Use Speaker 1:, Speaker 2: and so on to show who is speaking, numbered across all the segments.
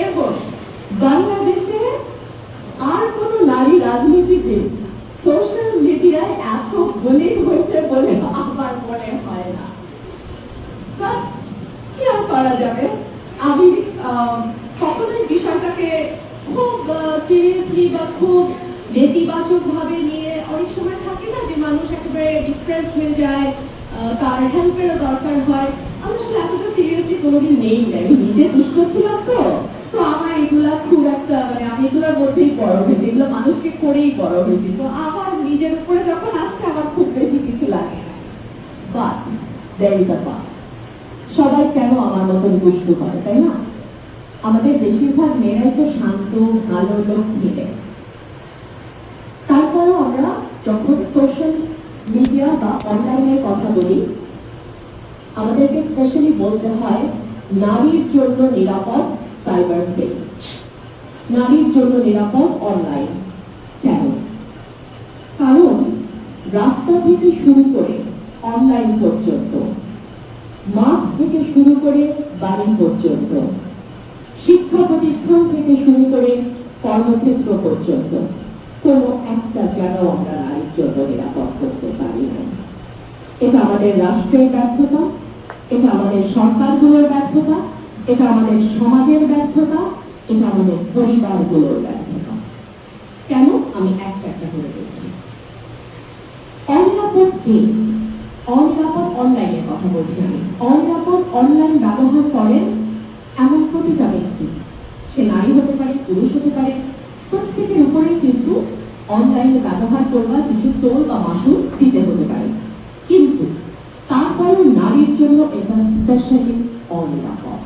Speaker 1: এবং বাংলাদেশে আর কোন নারী রাজনীতিতে সোশ্যাল মিডিয়ায় এত বুলিং হয়েছে বলে আমার মনে হয় না। কি আর করা যাবে, আমি কখনোই বিষয়টাকে খুব সিরিয়াসলি বা খুব নেতিবাচক ভাবে নিয়ে, অনেক সময় থাকে না যে মানুষ একেবারে ডিপ্রেস হয়ে যায়, তার হেল্পেরও দরকার হয়। আমি আসলে এতটা সিরিয়াসলি কোনোদিন নেই, আমি নিজে দুষ্ট ছিলাম তো আমার এগুলা খুব একটা আমি এগুলোর মধ্যেই বড় হয়েছি, এগুলো মানুষকে করেই বড় হয়েছি, তো আমার নিজের উপরে যখন আসছে আমার খুব বেশি কিছু লাগে না। But there is a but, সবাই কেন আমার মতন দুষ্ট করে, তাই না? আমাদের বেশিরভাগ মেয়েরাই তো শান্ত ভালো লোক মিলে, তারপরেও আমরা যখন সোশ্যাল মিডিয়া বা অনলাইনের কথা বলি, আমাদেরকে স্পেশালি বলতে হয় নারীর জন্য নিরাপদ সাইবার স্পেস, নারীর জন্য নিরাপদ অনলাইন। কেন? কারণ রাস্তা থেকে শুরু করে অনলাইন পর্যন্ত, মাঠ থেকে শুরু করে বাড়ি পর্যন্ত, শিক্ষা প্রতিষ্ঠান থেকে শুরু করে কর্মক্ষেত্র পর্যন্ত কোনো একটা জায়গা আমরা নারীর জন্য নিরাপদ করতে পারি না। এটা আমাদের রাষ্ট্রের ব্যর্থতা, এটা আমাদের সরকারগুলোর ব্যর্থতা, এটা আমাদের সমাজের ব্যর্থতা, এটা আমাদের পরিবারগুলোর ব্যর্থতা। কেন? আমি একটা করে বলছি। অনিরাপদ কি? অনিরাপদ অনলাইনের কথা বলছি আমি। অনিরাপদ অনলাইন ব্যবহার করেন এমন প্রতিটা ব্যক্তি, সে নারী হতে পারে, পুরুষ হতে পারে, প্রত্যেকের উপরে কিন্তু অনলাইনে ব্যবহার করবার কিছু টোল বা মাসুল দিতে হতে পারে। কিন্তু তারপরেও নারীর জন্য এটা স্পেশালি অনিরাপদ।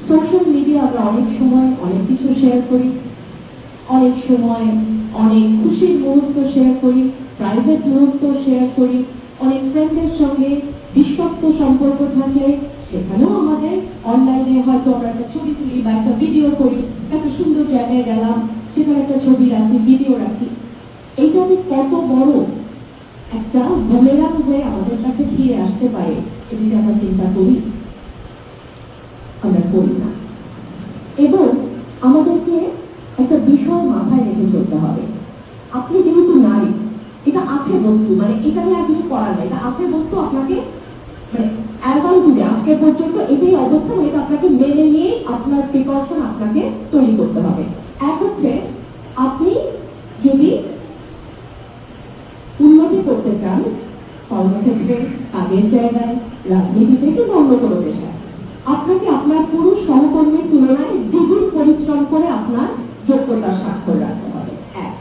Speaker 1: সোশ্যাল মিডিয়া আমরা অনেক সময় অনেক কিছু শেয়ার করি, অনেক সময় অনেক খুশির মুহূর্ত শেয়ার করি, প্রাইভেট মুহূর্ত শেয়ার করি, অনেক ফ্রেন্ডের সঙ্গে বিশ্বস্ত সম্পর্ক থাকলে সেখানেও আমাদের অনলাইনে হয়তো আমরা একটা ছবি তুলি বা একটা ভিডিও করি, একটা সুন্দর জায়গায় গেলাম, সেখানে একটা ছবি রাখি, ভিডিও রাখি। এইটা যে কত বড় একটা বুমেরাং হয়ে আমাদের কাছে ফিরে আসতে পারে, এটি আমরা চিন্তা করি? আমরা করি না। এবং আমাদেরকে একটা বিষয় মাথায় রেখে চলতে হবে, আপনি যেহেতু নারী, এটা আছে বস্তু, এটা নিয়ে আর কিছু করার নেই, এটা আছে বস্তু, আপনাকে আজকে পর্যন্ত এটাই অবস্থান, এটা আপনাকে মেনে নিয়ে আপনার প্রিকশন আপনাকে তৈরি করতে হবে। এক হচ্ছে, আপনি যদি উন্নতি করতে চান কর্মক্ষেত্রে, কাজের জায়গায়, রাজনীতিতে কিংবা অন্য কোনো পেশায়, আপনাকে আপনার পুরুষ সহকর্মীর তুলনায় দ্বিগুণ পরিশ্রম করে আপনার যোগ্যতার স্বাক্ষর রাখতে হবে। এক।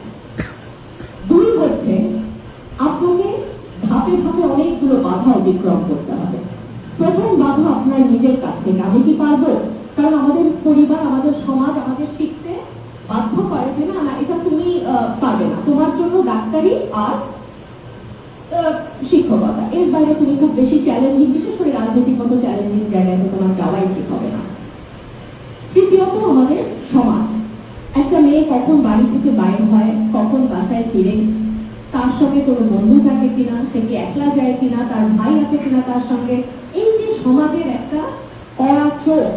Speaker 1: দুই হচ্ছে, আপনাকে ধাপে ধাপে অনেকগুলো বাধা অতিক্রম করতে হবে। প্রথম বাধা আপনার নিজের কাছ থেকে, আমি কি পারবো? কারণ আমাদের পরিবার, আমাদের সমাজ আমাদের শিখতে বাধ্য করে যে না না, এটা তুমি পারবে না, তোমার জন্য ডাক্তারি আর শিক্ষকতা, এর বাইরে তুমি খুব বেশি চ্যালেঞ্জিং, বিশেষ করে রাজনৈতিক মতো চ্যালেঞ্জিং জায়গায় তো তোমার যাওয়াই ঠিক হবে না। তৃতীয়ত, আমাদের সমাজ, একটা মেয়ে কখন বাড়ি থেকে বাইরে হয়, কখন বাসায় ফিরে, তার সঙ্গে কোনো বন্ধু থাকে কিনা, সে কি একলা যায় কিনা, তার ভাই আছে কিনা তার সঙ্গে, এই যে সমাজের একটা কড়া চোখ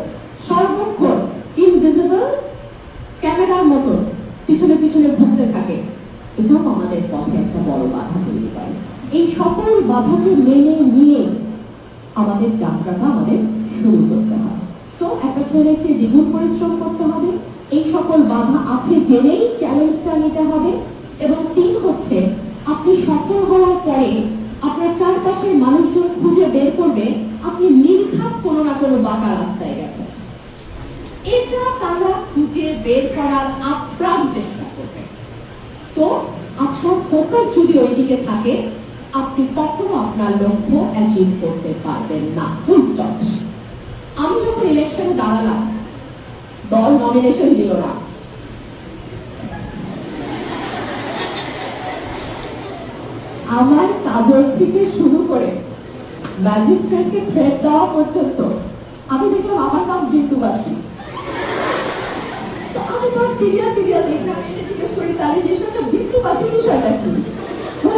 Speaker 1: সর্বক্ষণ ইনভিজিবল ক্যামেরার মতো পিছনে পিছনে ঘুরতে থাকে, এটাও আমাদের পথে একটা বড় বাধা তৈরি করে। এই সকল বাধাকে মেনে নিয়ে আমাদের যাত্রাটা আমাদের শুরু করতে হবে। সো একটা ছেলের চেয়ে দ্বিগুণ পরিশ্রম করতে হবে, এই সকল বাধা আছে জেনেই চ্যালেঞ্জটা নিতে হবে। এবং তিন হচ্ছে, আপনি সফল হওয়ার পরে আপনার চারপাশের মানুষজন খুঁজে বের করবে আপনি নির্ঘাত কোনো না কোনো বাঁকা রাস্তায় গেছেন, এটা তারা খুঁজে বের করার আপ্রাণ চেষ্টা করবে। তো আপনার ফোকাস যদি ওইদিকে থাকে, আপনি কখনো আপনার লক্ষ্য অ্যাচিভ করতে পারবেন না। Full stop. আমি যখন ইলেকশনে দাঁড়ালাম, দল নমিনেশন দিল না, আমার কাজল থেকে শুরু করে ম্যাজিস্ট্রেটকে থ্রেট দেওয়া পর্যন্ত আমি দেখলাম আমার নাম বিন্দুবাসী। আমি তো সিরিয়াল দেখলাম, জিজ্ঞেস করি তাহলে যে বিন্দুবাসী বিষয়টা কি,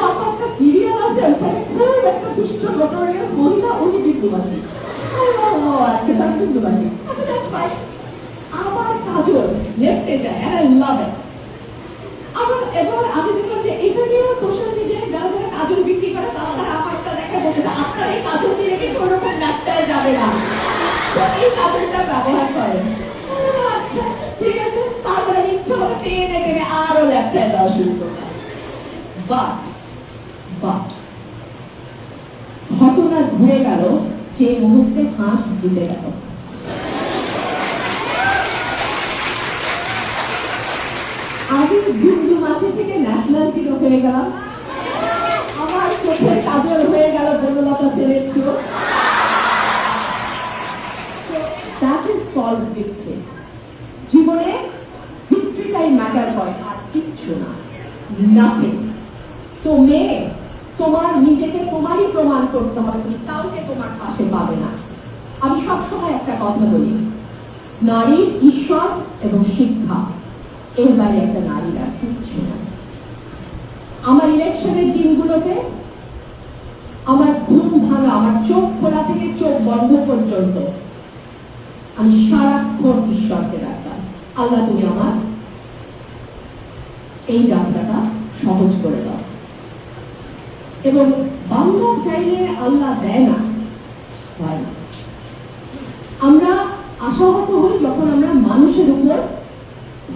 Speaker 1: আমার একটা সিরিয়াল আছে ওখানে খুব একটা দুষ্ট নোটোরিয়াস মহিলা উনি বিন্দুবাসী। ও আচ্ছা তার বিন্দুবাসী, আচ্ছা দ্যাটস ফাইন। আমার কাজল লেফটে যায় আর আই লাভ ইট। আমার এবার আমি দেখলাম যে এটা নিয়েও সোশ্যাল মিডিয়ায় যারা যারা কাজল বিক্রি করে তারা আমারটা দেখা বলতে আপনার এই কাজল দিয়ে কি কোনো রকম লেফটায় যাবে না, তো এই কাজলটা ব্যবহার করেন। আচ্ছা ঠিক আছে, তারপরে ইচ্ছা হলো টেনে টেনে আরো লেফটায় দেওয়া শুরু করলাম। বাট ঘটনা ঘুরে গেল যে মুহূর্তে হাঁস জিতে গেল। আমি বিন্দু মাসে থেকে ন্যাশনাল হিরো হয়ে গেলাম, আমার চোখের কাজল হয়ে গেল বনলতা সেনের চোখ। That is called victory. জীবনে ভিক্টরিটাই ম্যাটার করে, আর কিচ্ছু না, নাথিং। তো মেয়ে, তোমার নিজেকে তোমারই প্রমাণ করতে হবে, তুমি কাউকে তোমার পাশে পাবে না। আমি সবসময় একটা কথা বলি, নারীর ঈশ্বর এবং শিক্ষা, এর বাইরে একটা নারীরা কিচ্ছু না। আমার ইলেকশনের দিনগুলোতে আমার ঘুম ভাঙা, আমার চোখ খোলা থেকে চোখ বন্ধ পর্যন্ত আমি সারাক্ষণ ঈশ্বরকে ডাকতাম, আল্লাহ তুমি আমার এই যাত্রাটা সহজ করে দাও। এবং বাংলা চাইলে আল্লাহ দেয় না, হয় না। আমরা আশাহত হই যখন আমরা মানুষের উপর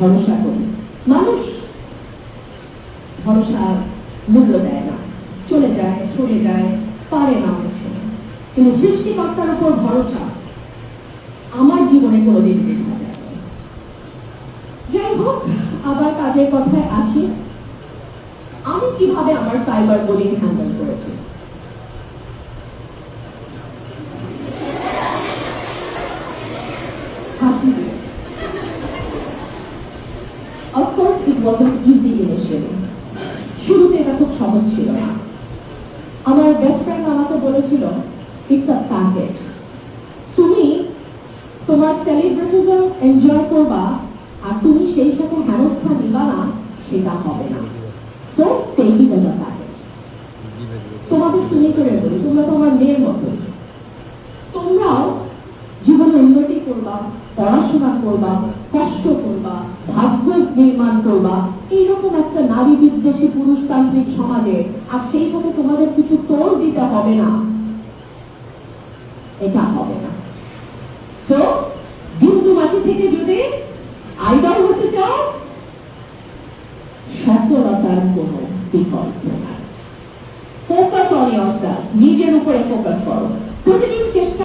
Speaker 1: ভরসা করি। মানুষ ভরসার মূল্য দেয় না, চলে যায়, সরে যায়, পারে না অনেক সময়। কিন্তু সৃষ্টিকর্তার উপর ভরসা আমার জীবনে কোনোদিন দেখা যায় না। যাই হোক, আবার কাজের কথায় আসি। আমি কিভাবে আমার সাইবার বুলিং হ্যান্ডেল করেছি? Of course, it wasn't easy initially. শুরুতে এটা খুব সহজ ছিল না। আমার বেস্ট ফ্রেন্ড আমাকে বলেছিল, ইটস আ প্যাকেজ। তুমি তোমার সেলিব্রিটিজম এনজয় করবা, আর তুমি সেই সাথে হেনস্থা নিবা না, সেটা হবে না। So take it as a package. তোমাদের তুমি করে বলি, তোমরা তো আমার মেয়ের মতোই। তোমরাও জীবনে উন্নতি করবা, পড়াশোনা করবা, কষ্ট করবা, ভাগ্য নির্মাণ করবা, এইরকম একটা নারী বিদ্বেষী পুরুষতান্ত্রিক সমাজে, আর সেই সাথে তোমাদের কিছু টোল দিতে হবে না, এটা হবে না। সো বিন্দুবাসী থেকে যদি আইডল হতে চাও, সফলতার কোনো বিকল্প নাই। ফোকাস অন ইয়োরসেলফ, নিজের উপরে ফোকাস করো। প্রতিদিন